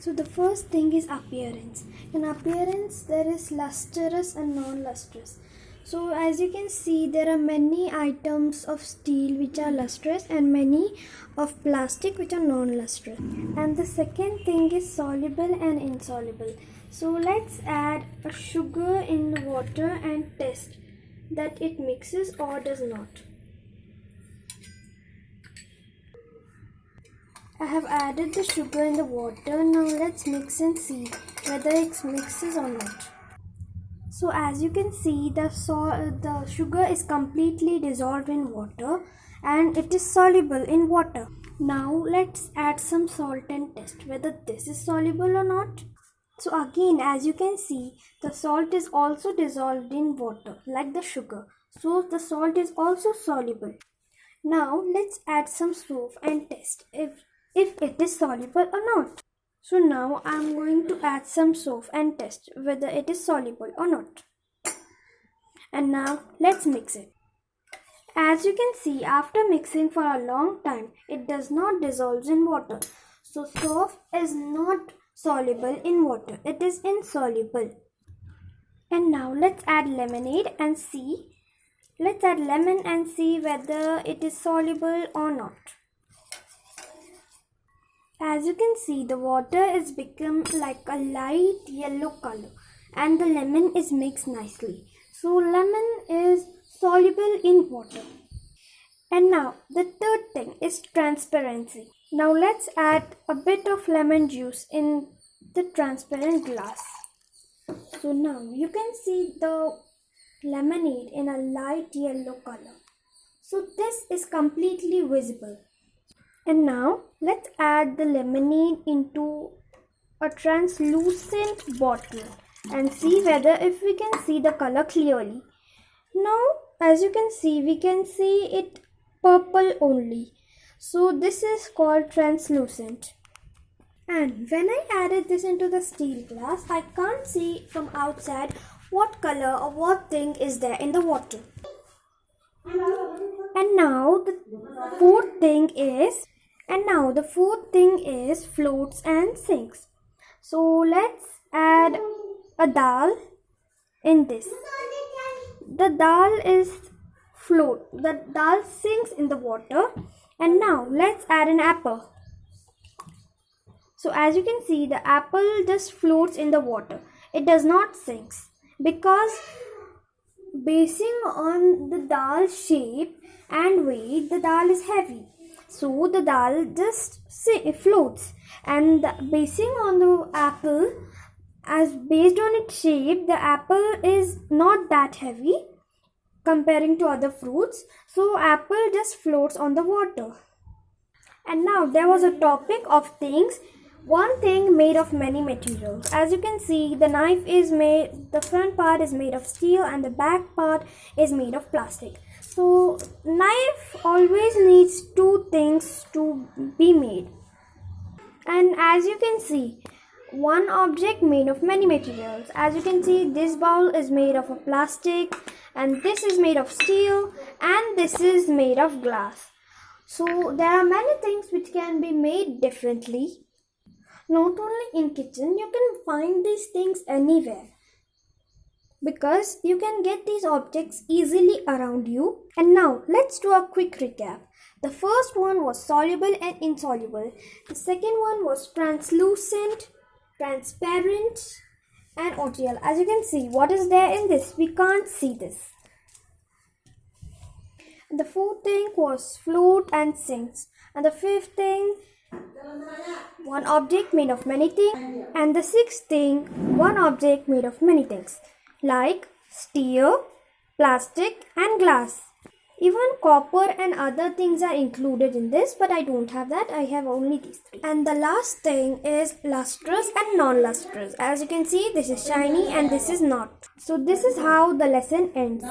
So the first thing is appearance. In appearance, there is lustrous and non-lustrous. So as you can see, there are many items of steel which are lustrous and many of plastic which are non-lustrous. And the second thing is soluble and insoluble. So let's add a sugar in the water and test that it mixes or does not. I have added the sugar in the water. Now let's mix and see whether it mixes or not. So as you can see, the sugar is completely dissolved in water and it is soluble in water. Now let's add some salt and test whether this is soluble or not. So again, as you can see, the salt is also dissolved in water like the sugar. So the salt is also soluble. Now let's add some soap and test if it is soluble or not. So now I am going to add some soap and test whether it is soluble or not. And now let's mix it. As you can see, after mixing for a long time, it does not dissolve in water. So soap is not soluble in water. It is insoluble. And now let's add lemonade and see. Let's add lemon and see whether it is soluble or not. As you can see, the water is become like a light yellow color and the lemon is mixed nicely. So lemon is soluble in water. And now the third thing is transparency. Now let's add a bit of lemon juice in the transparent glass. So now you can see the lemonade in a light yellow color. So this is completely visible. And now let's add the lemonade into a translucent bottle and see whether if we can see the color clearly. Now as you can see, we can see it purple only. So this is called translucent. And when I added this into the steel glass, I can't see from outside what color or what thing is there in the water. And now the fourth thing is floats and sinks. So let's add a dal in this. The dal is float. The dal sinks in the water. And now let's add an apple. So as you can see, the apple just floats in the water. It does not sink because basing on the dal shape and weight, the dal is heavy. So the dal just floats, and basing on the apple, as based on its shape, the apple is not that heavy comparing to other fruits. So apple just floats on the water. And now there was a topic of things. One thing made of many materials. As you can see, the knife is made, the front part is made of steel and the back part is made of plastic. So knife always needs two things to be made. And as you can see, one object made of many materials. As you can see, this bowl is made of a plastic and this is made of steel and this is made of glass. So there are many things which can be made differently. Not only in kitchen, you can find these things anywhere because you can get these objects easily around you. And now let's do a quick recap. The first one was soluble and insoluble. The second one was translucent, transparent and OTL. As you can see, what is there in this? We can't see this. And the fourth thing was float and sinks. And the fifth thing, one object made of many things. And the sixth thing, one object made of many things like steel, plastic and glass. Even copper and other things are included in this, but I don't have that. I have only these three. And the last thing is lustrous and non-lustrous. As you can see, this is shiny and this is not. So this is how the lesson ends.